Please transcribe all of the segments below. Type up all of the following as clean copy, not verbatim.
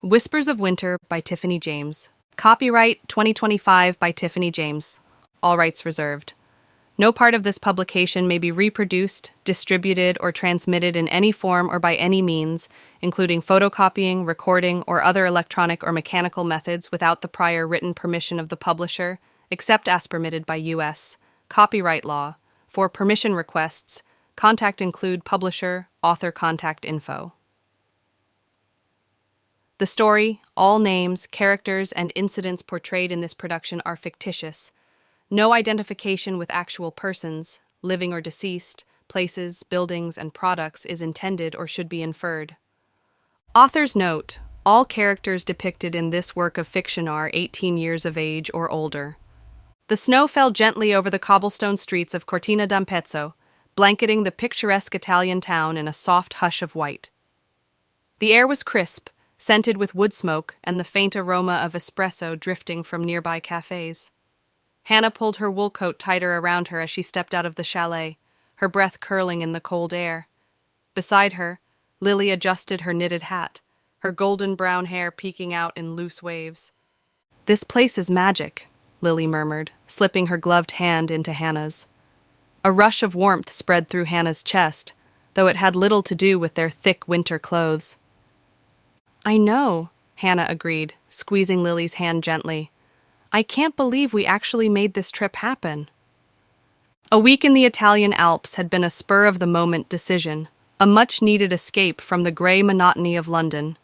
Whispers of Winter by Tiffany James. Copyright 2025 by Tiffany James. All rights reserved. No part of this publication may be reproduced, distributed, or transmitted in any form or by any means, including photocopying, recording, or other electronic or mechanical methods without the prior written permission of the publisher, except as permitted by U.S. copyright law. For permission requests, contact include publisher, author contact info. The story, all names, characters, and incidents portrayed in this production are fictitious. No identification with actual persons, living or deceased, places, buildings, and products is intended or should be inferred. Author's note: all characters depicted in this work of fiction are 18 years of age or older. The snow fell gently over the cobblestone streets of Cortina d'Ampezzo, blanketing the picturesque Italian town in a soft hush of white. The air was crisp, scented with wood smoke and the faint aroma of espresso drifting from nearby cafes. Hannah pulled her wool coat tighter around her as she stepped out of the chalet, her breath curling in the cold air. Beside her, Lily adjusted her knitted hat, her golden brown hair peeking out in loose waves. "This place is magic," Lily murmured, slipping her gloved hand into Hannah's. A rush of warmth spread through Hannah's chest, though it had little to do with their thick winter clothes. "I know," Hannah agreed, squeezing Lily's hand gently. "I can't believe we actually made this trip happen." A week in the Italian Alps had been a spur-of-the-moment decision, a much-needed escape from the grey monotony of London.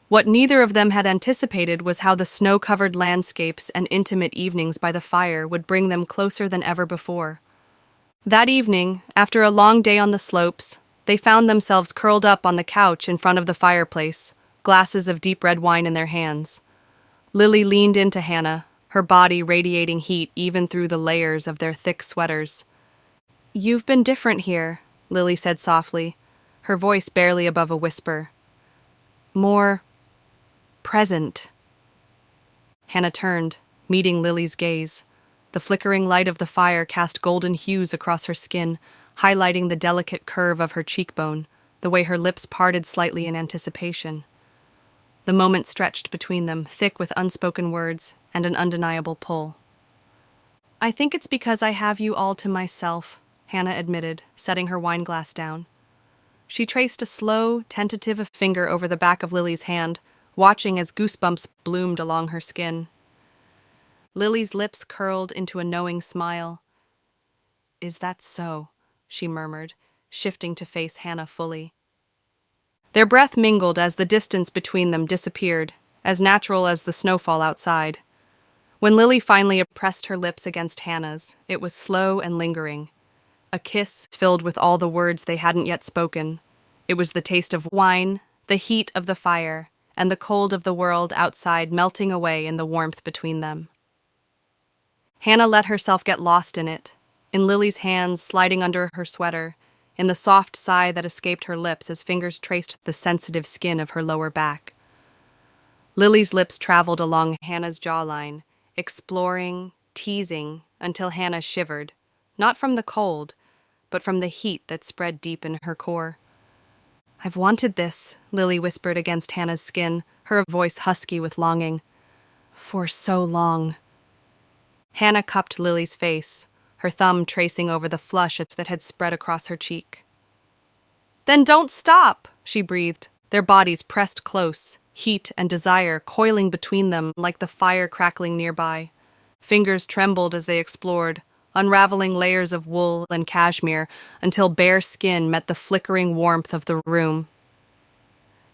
What neither of them had anticipated was how the snow-covered landscapes and intimate evenings by the fire would bring them closer than ever before. That evening, after a long day on the slopes, they found themselves curled up on the couch in front of the fireplace, glasses of deep red wine in their hands. Lily leaned into Hannah, her body radiating heat even through the layers of their thick sweaters. "You've been different here," Lily said softly, her voice barely above a whisper. "More present." Hannah turned, meeting Lily's gaze. The flickering light of the fire cast golden hues across her skin, highlighting the delicate curve of her cheekbone, the way her lips parted slightly in anticipation. The moment stretched between them, thick with unspoken words and an undeniable pull. "I think it's because I have you all to myself," Hannah admitted, setting her wine glass down. She traced a slow, tentative finger over the back of Lily's hand, watching as goosebumps bloomed along her skin. Lily's lips curled into a knowing smile. "Is that so?" she murmured, shifting to face Hannah fully. Their breath mingled as the distance between them disappeared, as natural as the snowfall outside. When Lily finally pressed her lips against Hannah's, it was slow and lingering. A kiss filled with all the words they hadn't yet spoken. It was the taste of wine, the heat of the fire, and the cold of the world outside melting away in the warmth between them. Hannah let herself get lost in it, in Lily's hands sliding under her sweater, in the soft sigh that escaped her lips as fingers traced the sensitive skin of her lower back. Lily's lips traveled along Hannah's jawline, exploring, teasing, until Hannah shivered, not from the cold, but from the heat that spread deep in her core. "I've wanted this," Lily whispered against Hannah's skin, her voice husky with longing. "For so long." Hannah cupped Lily's face, her thumb tracing over the flush that had spread across her cheek. "Then don't stop," she breathed, their bodies pressed close, heat and desire coiling between them like the fire crackling nearby. Fingers trembled as they explored, unraveling layers of wool and cashmere until bare skin met the flickering warmth of the room.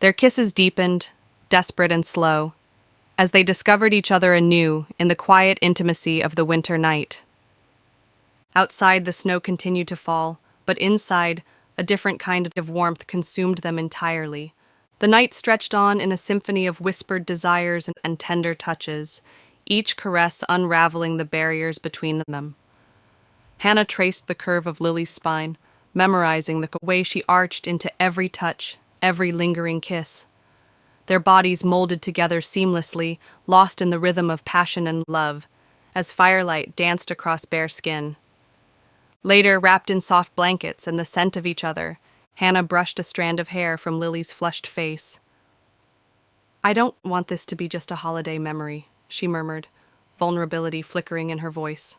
Their kisses deepened, desperate and slow, as they discovered each other anew in the quiet intimacy of the winter night. Outside, the snow continued to fall, but inside, a different kind of warmth consumed them entirely. The night stretched on in a symphony of whispered desires and tender touches, each caress unraveling the barriers between them. Hannah traced the curve of Lily's spine, memorizing the way she arched into every touch, every lingering kiss. Their bodies molded together seamlessly, lost in the rhythm of passion and love, as firelight danced across bare skin. Later, wrapped in soft blankets and the scent of each other, Hannah brushed a strand of hair from Lily's flushed face. I don't want this to be just a holiday memory, she murmured, vulnerability flickering in her voice.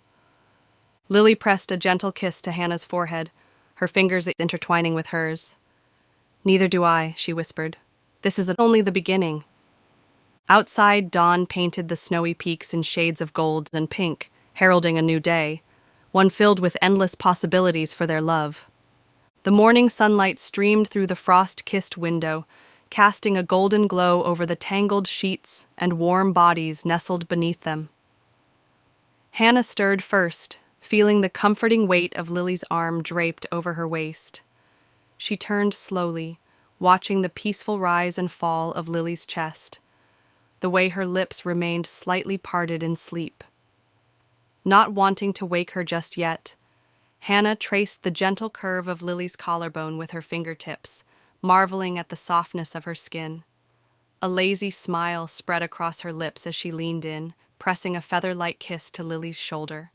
Lily pressed a gentle kiss to Hannah's forehead, her fingers intertwining with hers. Neither do I, she whispered. This is only the beginning. Outside, dawn painted the snowy peaks in shades of gold and pink, heralding a new day, one filled with endless possibilities for their love. The morning sunlight streamed through the frost-kissed window, casting a golden glow over the tangled sheets and warm bodies nestled beneath them. Hannah stirred first, feeling the comforting weight of Lily's arm draped over her waist. She turned slowly, watching the peaceful rise and fall of Lily's chest, the way her lips remained slightly parted in sleep. Not wanting to wake her just yet, Hannah traced the gentle curve of Lily's collarbone with her fingertips, marveling at the softness of her skin. A lazy smile spread across her lips as she leaned in, pressing a feather-light kiss to Lily's shoulder.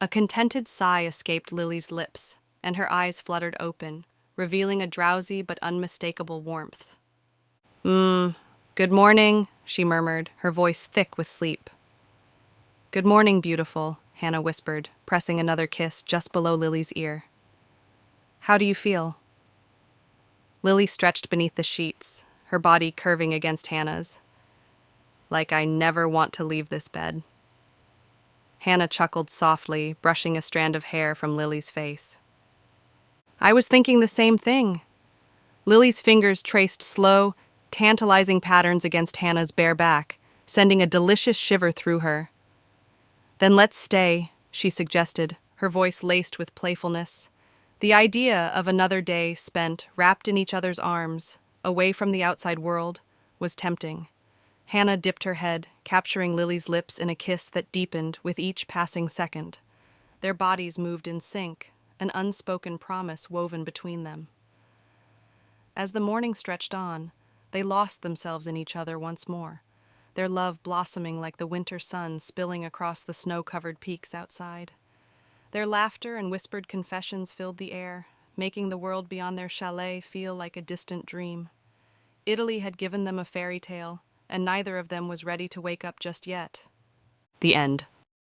A contented sigh escaped Lily's lips, and her eyes fluttered open, revealing a drowsy but unmistakable warmth. Good morning, she murmured, her voice thick with sleep. Good morning, beautiful, Hannah whispered, pressing another kiss just below Lily's ear. How do you feel? Lily stretched beneath the sheets, her body curving against Hannah's. Like I never want to leave this bed. Hannah chuckled softly, brushing a strand of hair from Lily's face. I was thinking the same thing. Lily's fingers traced slow, tantalizing patterns against Hannah's bare back, sending a delicious shiver through her. Then let's stay, she suggested, her voice laced with playfulness. The idea of another day spent wrapped in each other's arms, away from the outside world, was tempting. Hannah dipped her head, capturing Lily's lips in a kiss that deepened with each passing second. Their bodies moved in sync, an unspoken promise woven between them. As the morning stretched on, they lost themselves in each other once more, their love blossoming like the winter sun spilling across the snow-covered peaks outside. Their laughter and whispered confessions filled the air, making the world beyond their chalet feel like a distant dream. Italy had given them a fairy tale, and neither of them was ready to wake up just yet. The end.